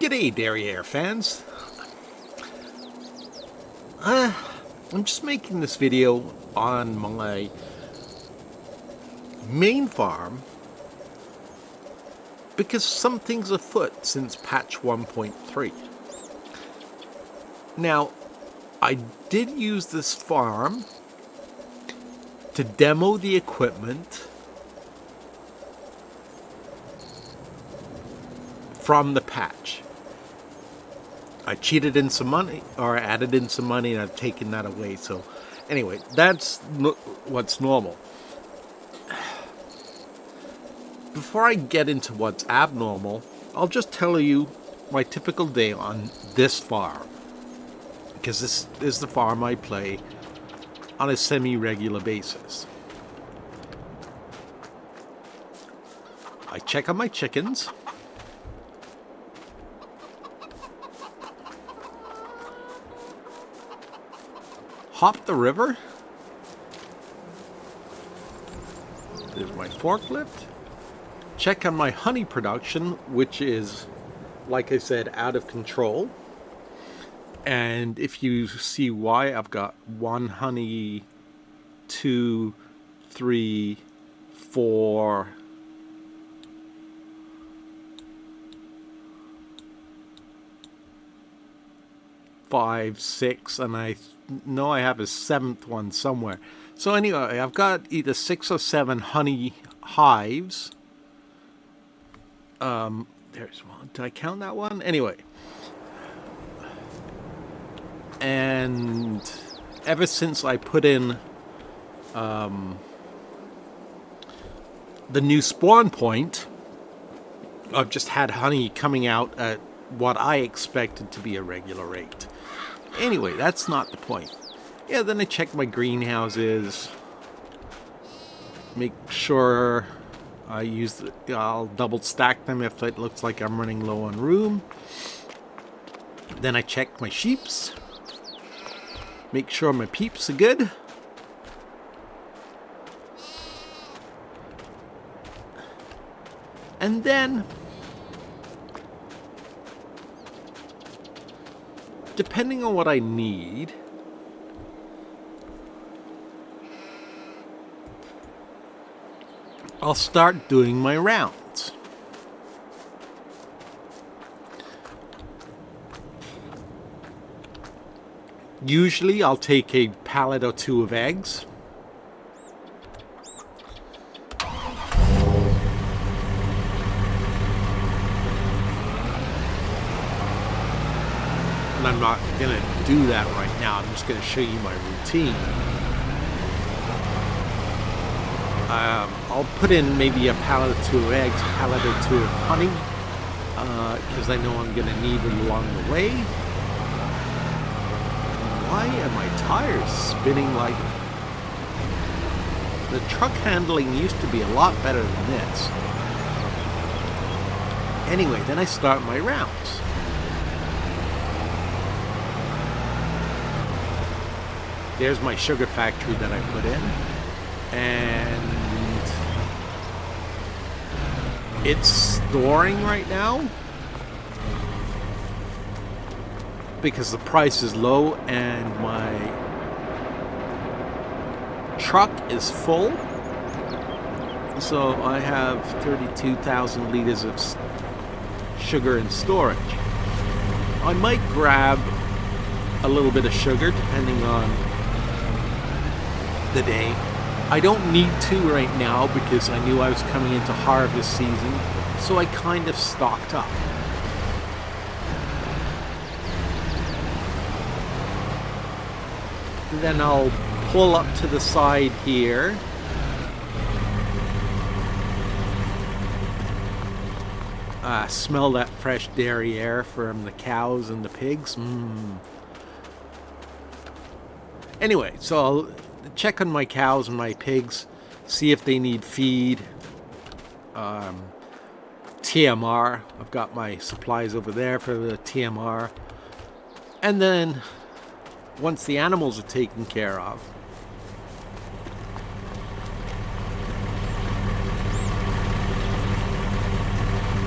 G'day, Derriere fans. I'm just making this video on my main farm because something's afoot since patch 1.3. Now, I did use this farm to demo the equipment from the patch. I cheated in some money, or added in some money, and I've taken that away. So anyway, that's what's normal. Before I get into what's abnormal, I'll just tell you my typical day on this farm, because this is the farm I play on a semi-regular basis. I check on my chickens. Hop the river. There's my forklift. Check on my honey production, which is, like I said, out of control. And if you see why, I've got 1 honey, 2, 3, 4, 5, 6, and I know I have a 7th one somewhere. So anyway, I've got either 6 or 7 honey hives. There's one. Did I count that one? Anyway. And ever since I put in the new spawn point, I've just had honey coming out at what I expected to be a regular rate. Anyway, that's not the point. Yeah, then I check my greenhouses, make sure I'll double stack them if it looks like I'm running low on room. Then I check my sheeps, make sure my peeps are good. And then, depending on what I need, I'll start doing my rounds. Usually I'll take a pallet or 2 of eggs. And I'm not going to do that right now. I'm just going to show you my routine. I'll put in maybe a pallet or 2 of eggs, a pallet or 2 of honey, because I know I'm going to need it along the way. Why are my tires spinning like... The truck handling used to be a lot better than this. Anyway, then I start my rounds. There's my sugar factory that I put in. And it's storing right now because the price is low and my truck is full. So I have 32,000 liters of sugar in storage. I might grab a little bit of sugar depending on the day. I don't need to right now because I knew I was coming into harvest season, so I kind of stocked up. Then I'll pull up to the side here. Smell that fresh dairy air from the cows and the pigs. Anyway, so I'll check on my cows and my pigs, see if they need feed. TMR, I've got my supplies over there for the TMR. And then, once the animals are taken care of,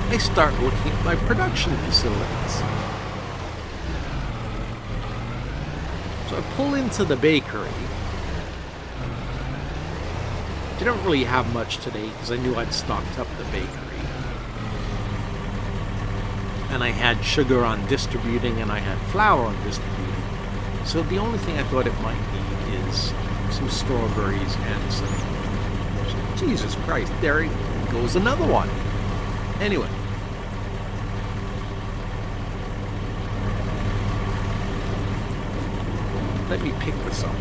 I I start looking at my production facilities. So I pull into the bakery. Didn't really have much today because I knew I'd stocked up the bakery. And I had sugar on distributing and I had flour on distributing. So the only thing I thought it might need is some strawberries and some... Jesus Christ, there goes another one. Anyway. Let me pick this up.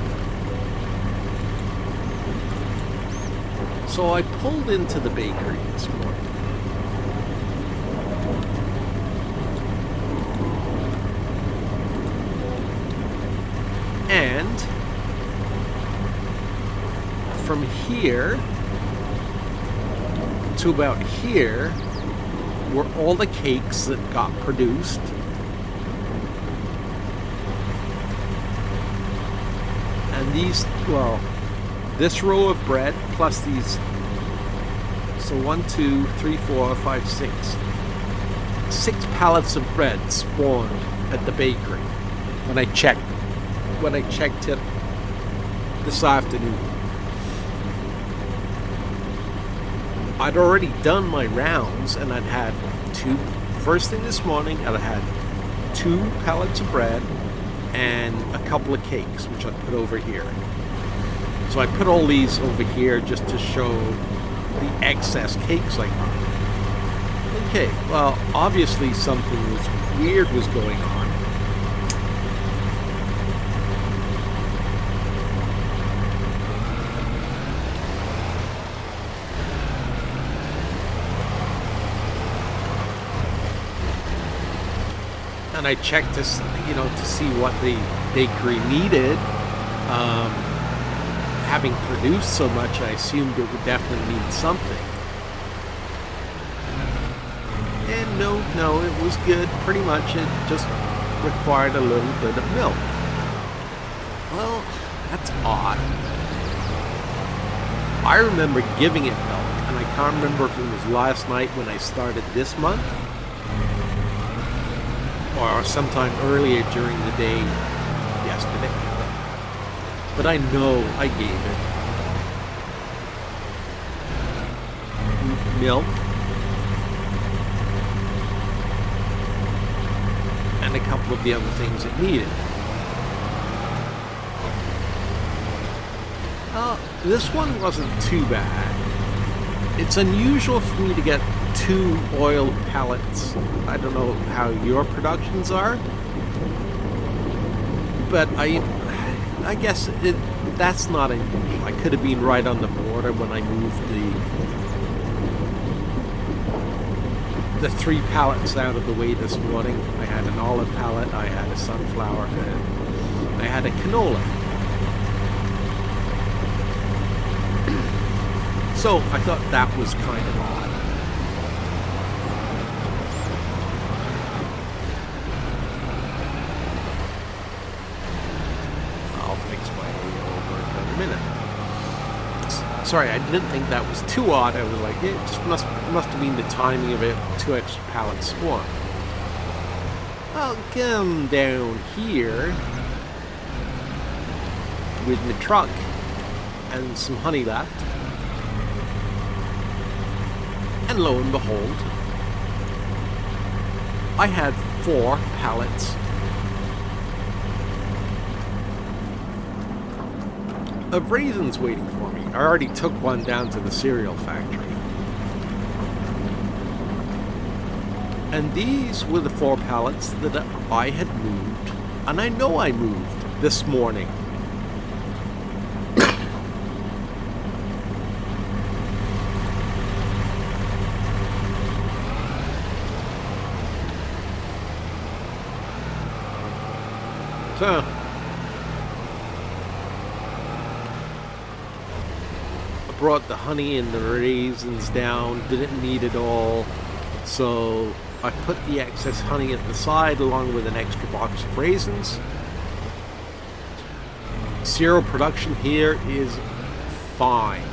So I pulled into the bakery this morning. And from here to about here were all the cakes that got produced. And these, well, this row of bread plus these, so 1, 2, 3, 4, 5, 6. 6 pallets of bread spawned at the bakery when I checked it this afternoon. I'd already done my rounds and I'd had first thing this morning, I'd had 2 pallets of bread and a couple of cakes, which I'd put over here. So I put all these over here just to show the excess cakes I got. Okay, well, obviously something weird was going on. And I checked to see what the bakery needed. Having produced so much, I assumed it would definitely need something. And no, it was good. Pretty much, it just required a little bit of milk. Well, that's odd. I remember giving it milk, and I can't remember if it was last night when I started this month, or sometime earlier during the day yesterday. But I know I gave it milk and a couple of the other things it needed. This one wasn't too bad. It's unusual for me to get 2 oil pallets. I don't know how your productions are, but I guess that's not unusual. I could have been right on the border when I moved the 3 pallets out of the way this morning. I had an olive pallet, I had a sunflower, and I had a canola. So I thought that was kind of odd. Sorry, I didn't think that was too odd. I was like, it just must have been the timing of it. 2 extra pallets spawn. I'll come down here with my truck and some honey left. And lo and behold, I had 4 pallets of raisins waiting for me. I already took one down to the cereal factory. And these were the 4 pallets that I had moved, and I know I moved this morning. So brought the honey and the raisins down, didn't need it all, so I put the excess honey at the side along with an extra box of raisins. Cereal production here is fine.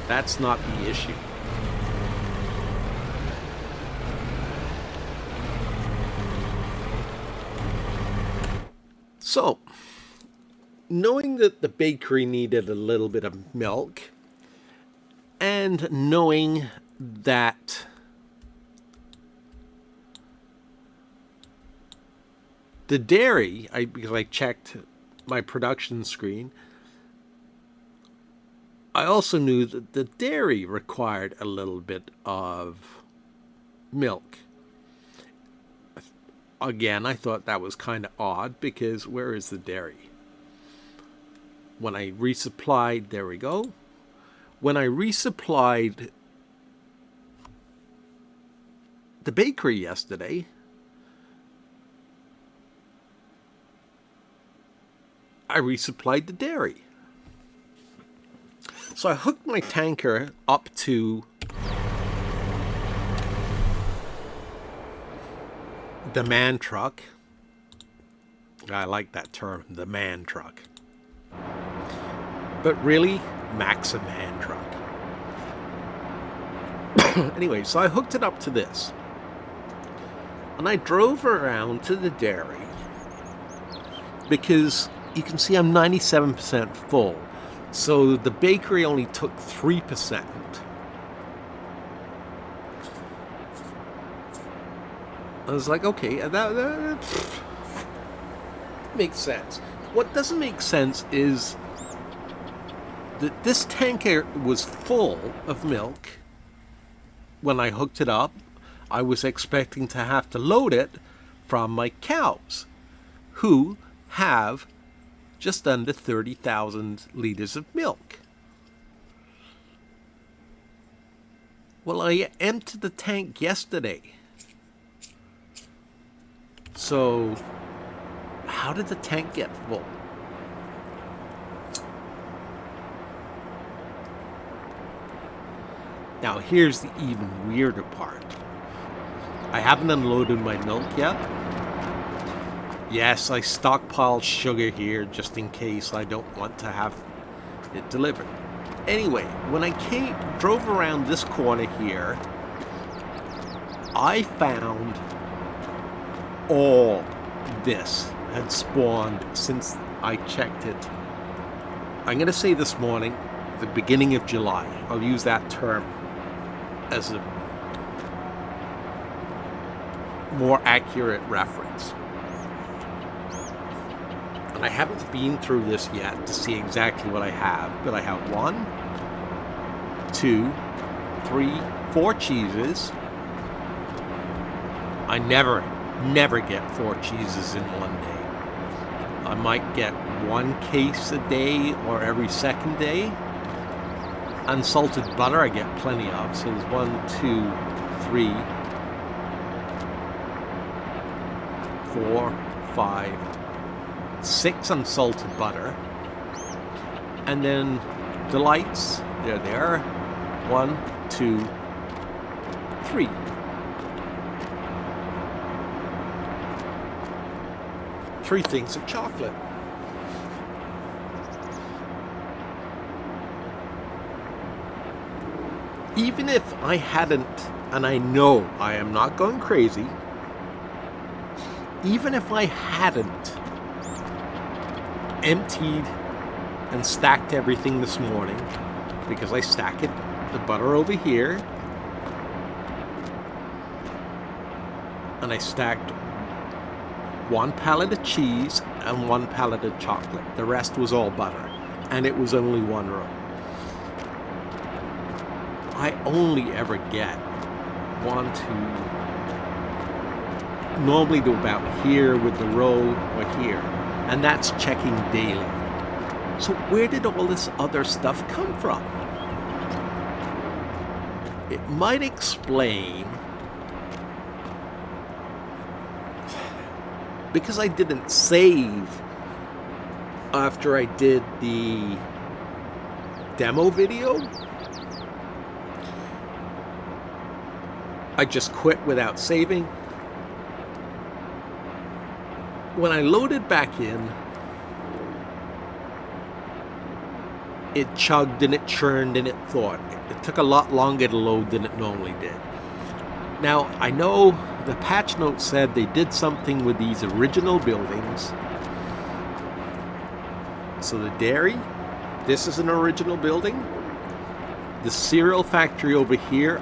That's not the issue. So, knowing that the bakery needed a little bit of milk, and knowing that the dairy, because I checked my production screen, I also knew that the dairy required a little bit of milk. Again, I thought that was kind of odd, because where is the dairy? When I resupplied, there we go. When I resupplied the bakery yesterday, I resupplied the dairy. So I hooked my tanker up to the man truck. I like that term, the man truck. But really, Mac's a man truck. Anyway, so I hooked it up to this. And I drove around to the dairy, because you can see I'm 97% full. So the bakery only took 3%. I was like, okay, that makes sense. What doesn't make sense is that this tanker was full of milk when I hooked it up. I was expecting to have to load it from my cows, who have just under 30,000 liters of milk. Well, I emptied the tank yesterday. So, how did the tank get full? Now, here's the even weirder part. I haven't unloaded my milk yet. Yes, I stockpiled sugar here just in case I don't want to have it delivered. Anyway, when I drove around this corner here, I found all this had spawned since I checked it. I'm going to say this morning, the beginning of July. I'll use that term as a more accurate reference. And I haven't been through this yet to see exactly what I have, but I have 1, 2, 3, 4 cheeses. I never get 4 cheeses in one day. I might get 1 case a day or every second day. Unsalted butter I get plenty of, so there's 1, 2, 3, 4, 5, 6 unsalted butter, and then delights, they're there, 1, 2, 3. Three things of chocolate. Even if I hadn't, and I know I am not going crazy, even if I hadn't emptied and stacked everything this morning, because I stack it, the butter over here, and I stacked 1 pallet of cheese and 1 pallet of chocolate. The rest was all butter, and it was only 1 row. I only ever get 1, 2, normally to about here with the row or here, and that's checking daily. So where did all this other stuff come from? It might explain, because I didn't save after I did the demo video. I just quit without saving. When I loaded back in, it chugged and it churned and it thawed. It took a lot longer to load than it normally did. Now, I know the patch notes said they did something with these original buildings So the dairy, this is an original building. The cereal factory over here,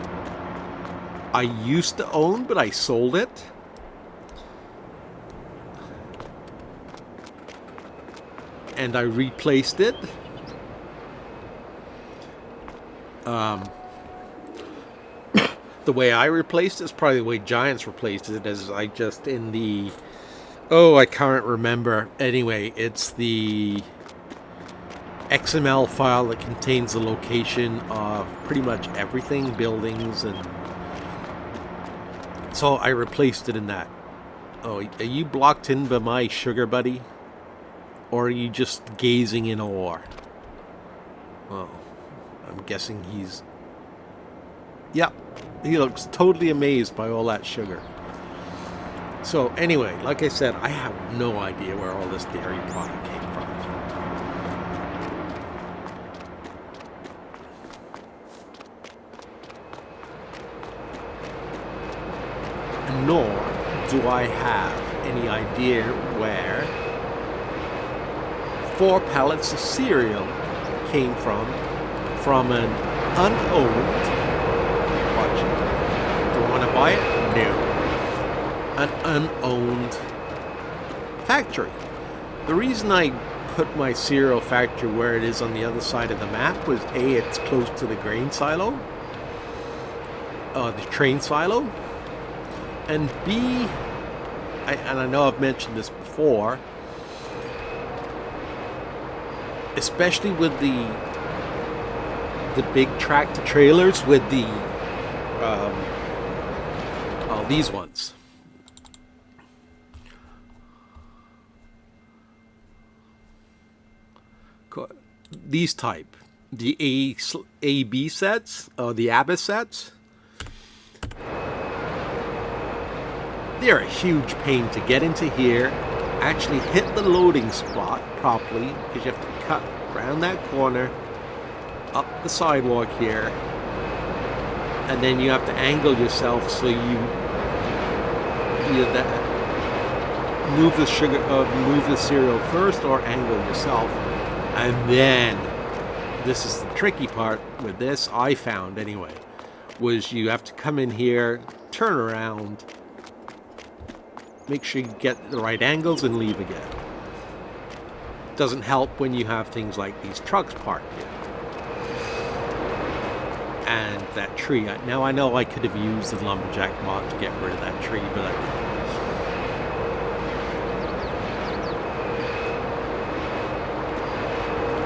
I used to own, but I sold it. And I replaced it. The way I replaced it is probably the way Giants replaced it, as I just in the... Oh, I can't remember. Anyway, it's the XML file that contains the location of pretty much everything, buildings, and... So I replaced it in that. Oh, are you blocked in by my sugar buddy? Or are you just gazing in awe? Oh, I'm guessing he's... Yep, he looks totally amazed by all that sugar. So anyway, like I said, I have no idea where all this dairy product came from. Nor do I have any idea where 4 pallets of cereal came from an unowned... Watch. Do I want to buy it? No. An unowned factory. The reason I put my cereal factory where it is on the other side of the map was A, it's close to the grain silo, the train silo, and B, and I know I've mentioned this before, especially with the big tractor trailers with the these ones. These type, the AB sets, the ABBA sets, they're a huge pain to get into here, actually hit the loading spot properly, because you have to cut around that corner, up the sidewalk here, and then you have to angle yourself so you either move the cereal first or angle yourself. And then, this is the tricky part with this, I found anyway, was you have to come in here, turn around, make sure you get the right angles and leave again. Doesn't help when you have things like these trucks parked here. And that tree. Now I know I could have used the lumberjack mod to get rid of that tree, but I didn't.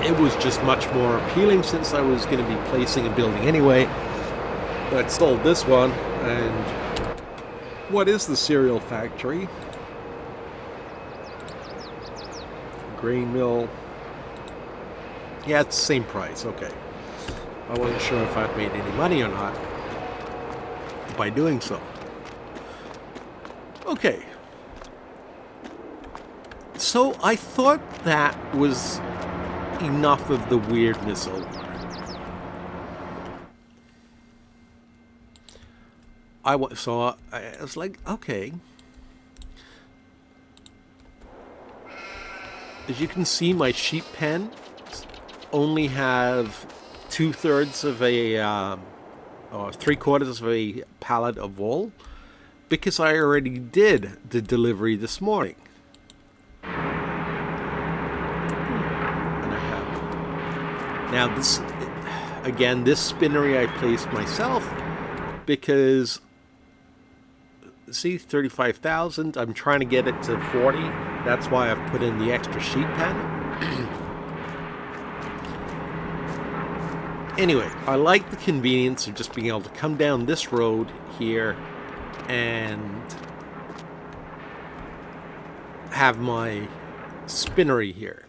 It was just much more appealing since I was going to be placing a building anyway. But I sold this one, and what is the cereal factory? Grain mill. Yeah, it's the same price. Okay. I wasn't sure if I'd made any money or not by doing so. Okay. So I thought that was enough of the weirdness over. I was like, okay. As you can see, my sheep pen only have 2/3 of a or 3/4 of a pallet of wool, because I already did the delivery this morning. Now this spinnery I placed myself because, see, 35,000. I'm trying to get it to 40. That's why I've put in the extra sheet pen. Anyway, I like the convenience of just being able to come down this road here and have my spinnery here.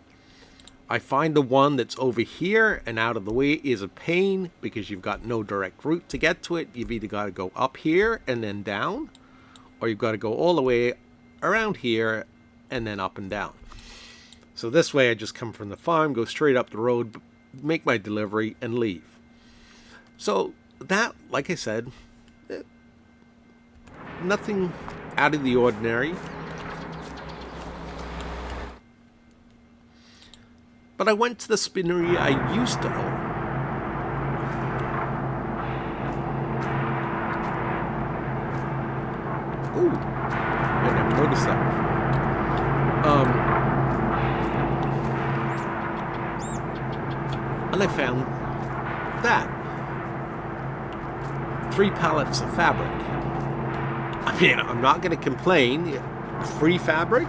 I find the one that's over here and out of the way is a pain because you've got no direct route to get to it. You've either got to go up here and then down, or you've got to go all the way around here and then up and down. So this way I just come from the farm, go straight up the road, make my delivery, and leave. So that, like I said, nothing out of the ordinary. But I went to the spinnery I used to own. Ooh, I never noticed that before. And I found that. 3 pallets of fabric. I mean, I'm not going to complain. Free fabric,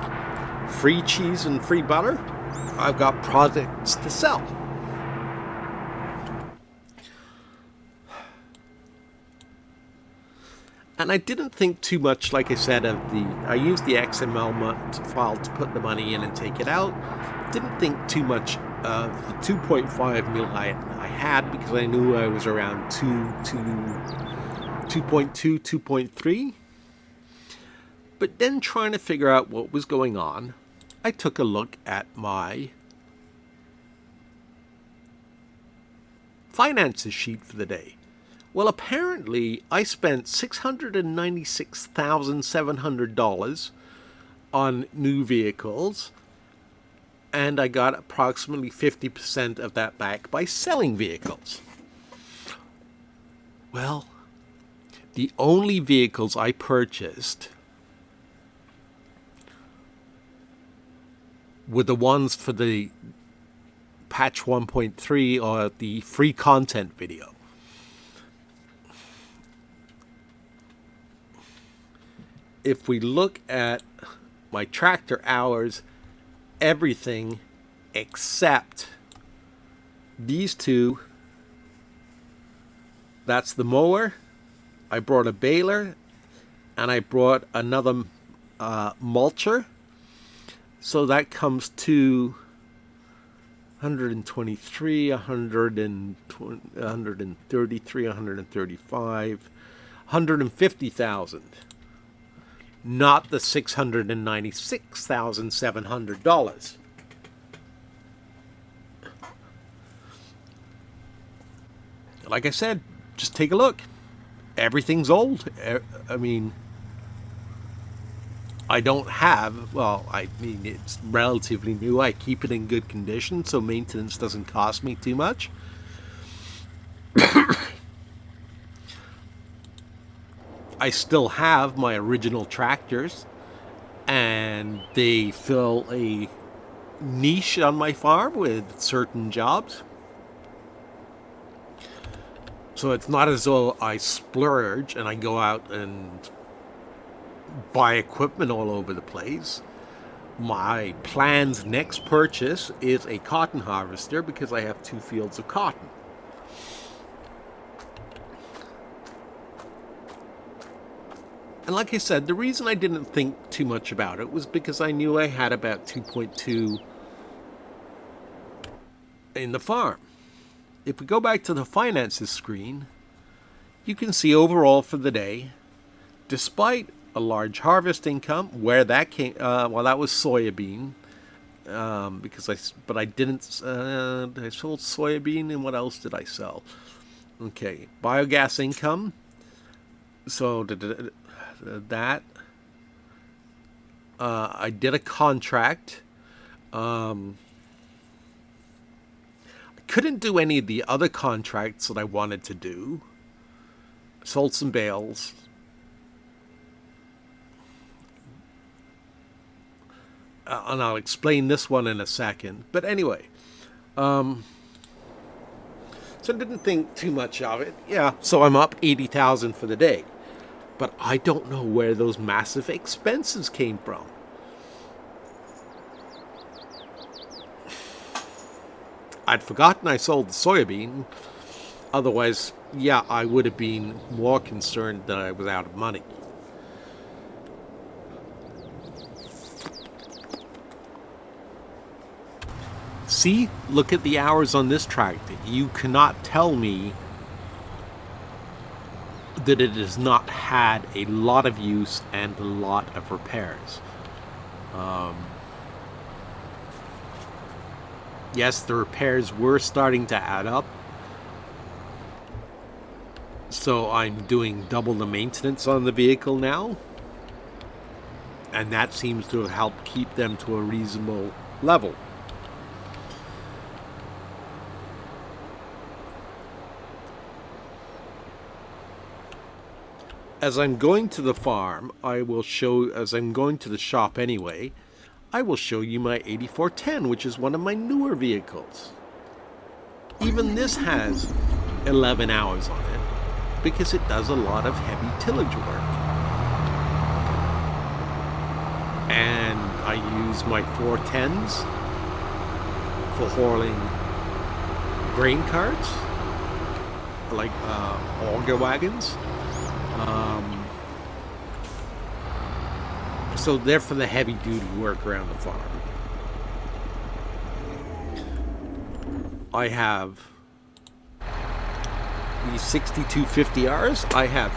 free cheese and free butter. I've got products to sell. And I didn't think too much, like I said, I used the XML file to put the money in and take it out. Didn't think too much of the 2.5 mil I had, because I knew I was around 2.2, 2.3. But then, trying to figure out what was going on, I took a look at my finances sheet for the day. Well, apparently I spent $696,700 on new vehicles, and I got approximately 50% of that back by selling vehicles. Well, the only vehicles I purchased were the ones for the patch 1.3 or the free content video. If we look at my tractor hours, everything except these two, that's the mower. I brought a baler, and I brought another mulcher. So that comes to 123, 133, 135, 150,000. Not the $696,700. Like I said, just take a look. Everything's old. I mean, I don't have, well, I mean, it's relatively new. I keep it in good condition, so maintenance doesn't cost me too much. I still have my original tractors, and they fill a niche on my farm with certain jobs. So it's not as though I splurge and I go out and buy equipment all over the place. My planned next purchase is a cotton harvester, because I have 2 fields of cotton. And like I said, the reason I didn't think too much about it was because I knew I had about 2.2 in the farm. If we go back to the finances screen, you can see overall for the day, despite a large harvest income, where that came, well, that was soybean, because I sold soybean, and what else did I sell? Okay, biogas income. So that I did a contract. I couldn't do any of the other contracts that I wanted to do. Sold some bales. And I'll explain this one in a second. But anyway, so I didn't think too much of it. Yeah, so I'm up 80,000 for the day. But I don't know where those massive expenses came from. I'd forgotten I sold the soybean. Otherwise, yeah, I would have been more concerned that I was out of money. See, look at the hours on this tractor. You cannot tell me that it has not had a lot of use and a lot of repairs. Yes, the repairs were starting to add up. So I'm doing double the maintenance on the vehicle now. And that seems to have helped keep them to a reasonable level. as I'm going to the farm, as I'm going to the shop anyway, I will show you my 8410, which is one of my newer vehicles. Even this has 11 hours on it because it does a lot of heavy tillage work. And I use my 410s for hauling grain carts, like auger wagons. So they're for the heavy duty work around the farm. I have these 6250Rs. I have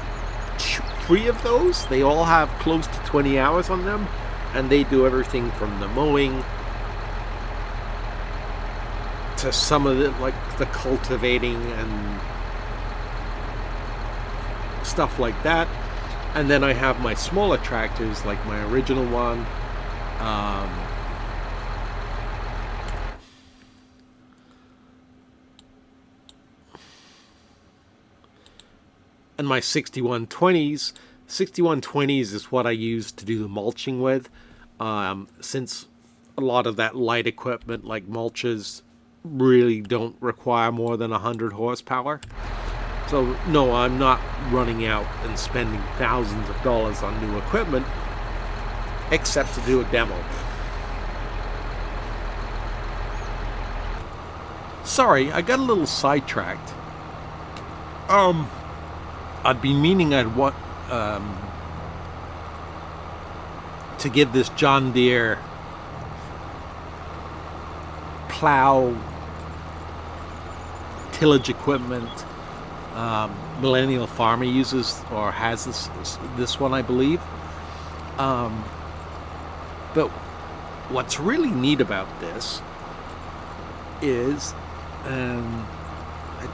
3 of those. They all have close to 20 hours on them, and they do everything from the mowing to some of it, like the cultivating and stuff like that. And then I have my smaller tractors, like my original one, and my 6120s. 6120s is what I use to do the mulching with, since a lot of that light equipment like mulches really don't require more than 100 horsepower. So no, I'm not running out and spending thousands of dollars on new equipment, except to do a demo. Sorry, I got a little sidetracked. I'd be meaning I'd want to give this John Deere plow tillage equipment Millennial Farmer uses, or has this one, I believe. But what's really neat about this is, I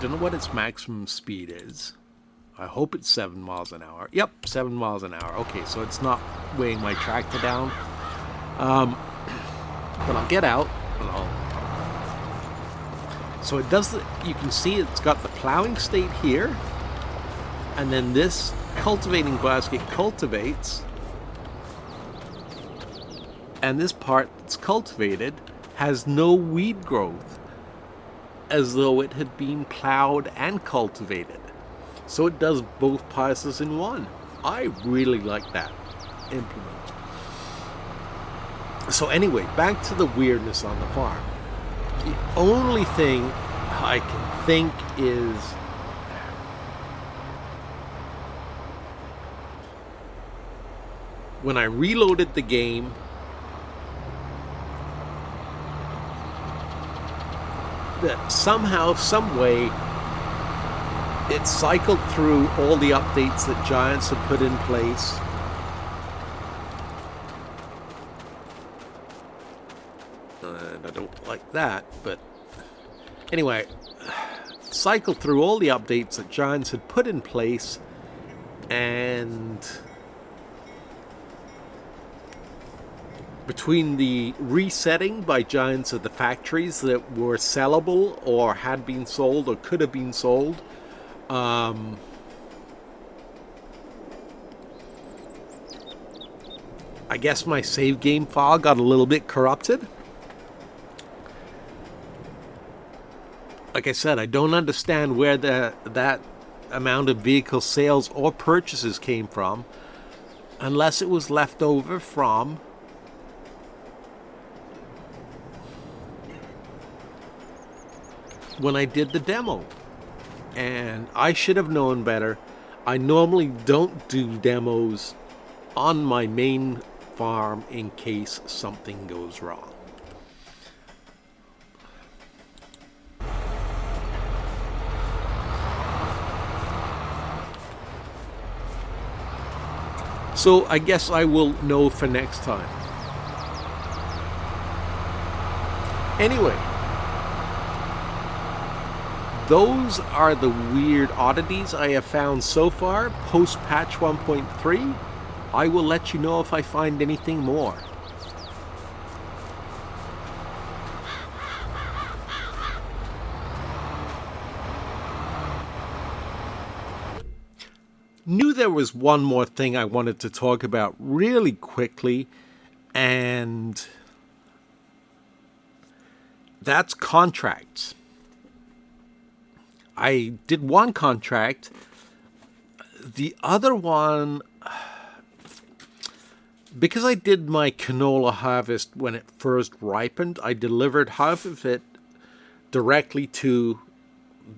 don't know what its maximum speed is. I hope it's 7 miles an hour. Yep, 7 miles an hour. Okay, so it's not weighing my tractor down. But I'll get out and so it does you can see it's got the plowing state here, and then this cultivating basket cultivates, and this part that's cultivated has no weed growth, as though it had been plowed and cultivated. So it does both passes in one. I really like that implement. So anyway, back to the weirdness on the farm. The only thing I can think is when I reloaded the game, that somehow, some way, it cycled through all the updates that Giants had put in place. And I don't like that, but anyway, cycled through all the updates that Giants had put in place, and between the resetting by Giants of the factories that were sellable or had been sold or could have been sold, I guess my save game file got a little bit corrupted. Like I said, I don't understand where that amount of vehicle sales or purchases came from, unless it was left over from when I did the demo. And I should have known better. I normally don't do demos on my main farm in case something goes wrong. So I guess I will know for next time. Anyway, those are the weird oddities I have found so far post patch 1.3. I will let you know if I find anything more. knew there was one more thing I wanted to talk about really quickly, and that's contracts. I did one contract. The other one, because I did my canola harvest when it first ripened, I delivered half of it directly to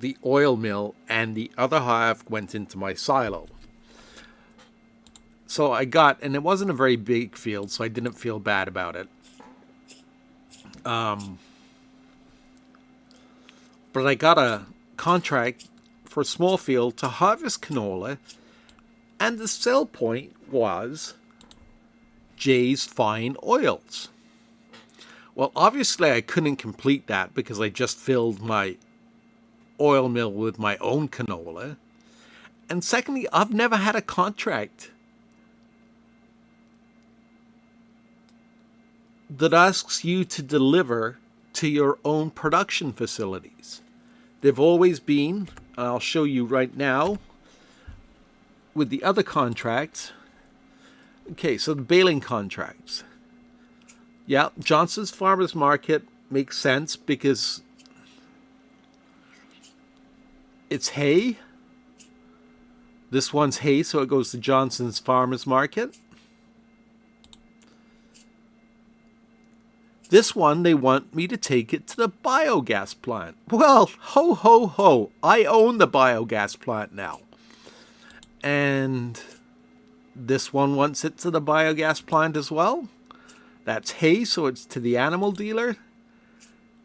the oil mill, and the other half went into my silo. So I got, and it wasn't a very big field, so I didn't feel bad about it. But I got a contract for a small field to harvest canola, and the sell point was Jay's Fine Oils. Well, obviously I couldn't complete that because I just filled my oil mill with my own canola. And secondly, I've never had a contract that asks you to deliver to your own production facilities. They've always been, I'll show you right now, with the other contracts. Okay, so the baling contracts. Yeah, Johnson's Farmers Market makes sense because it's hay. This one's hay, so it goes to Johnson's Farmers Market. This one, they want me to take it to the biogas plant. Well, ho, ho, ho. I own the biogas plant now. And this one wants it to the biogas plant as well. That's hay, so it's to the animal dealer.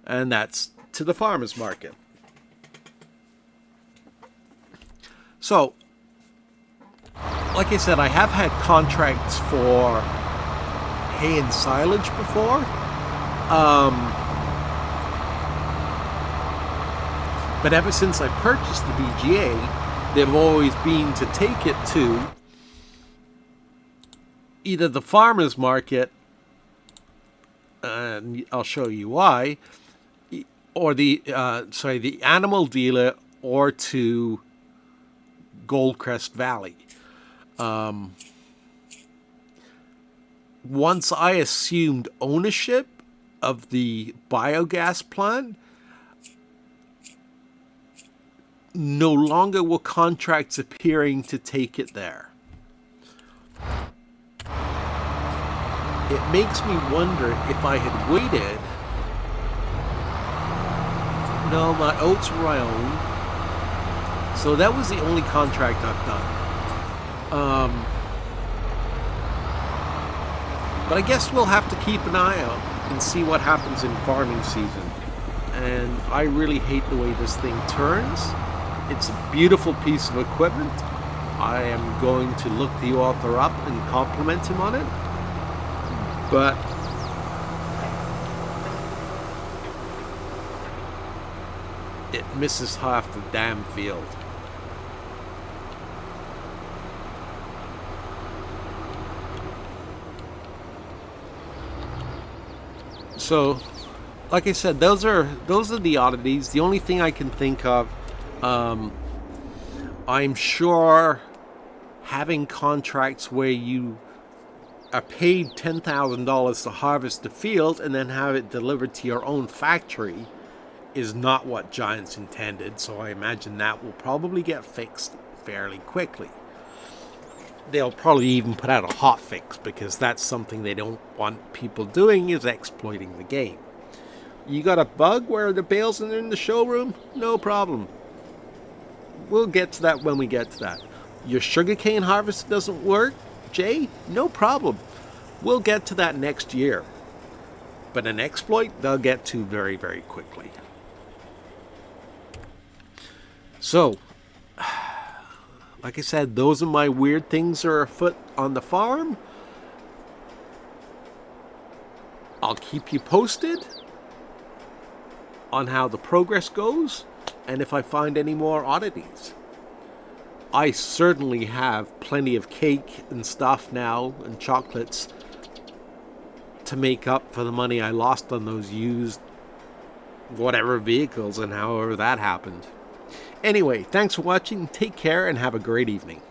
And that's to the farmer's market. So, like I said, I have had contracts for hay and silage before. But ever since I purchased the BGA, they've always been to take it to either the farmer's market, and I'll show you why, or the animal dealer, or to Goldcrest Valley. Once I assumed ownership of the biogas plant, no longer will contracts appearing to take it there. It makes me wonder if I had waited. No, my oats were my own. So that was the only contract I've done. But I guess we'll have to keep an eye out and see what happens in farming season. And I really hate the way this thing turns. It's a beautiful piece of equipment. I am going to look the author up and compliment him on it. But it misses half the damn field. So, like I said, those are the oddities. The only thing I can think of, I'm sure having contracts where you are paid $10,000 to harvest the field and then have it delivered to your own factory is not what Giants intended. So I imagine that will probably get fixed fairly quickly. They'll probably even put out a hot fix because that's something they don't want people doing, is exploiting the game. You got a bug where the bales are in the showroom? No problem. We'll get to that when we get to that. Your sugarcane harvest doesn't work, Jay? No problem. We'll get to that next year. But an exploit, they'll get to very, very quickly. So, like I said, those are my weird things that are afoot on the farm. I'll keep you posted on how the progress goes and if I find any more oddities. I certainly have plenty of cake and stuff now and chocolates to make up for the money I lost on those used whatever vehicles and however that happened. Anyway, thanks for watching, take care, and have a great evening.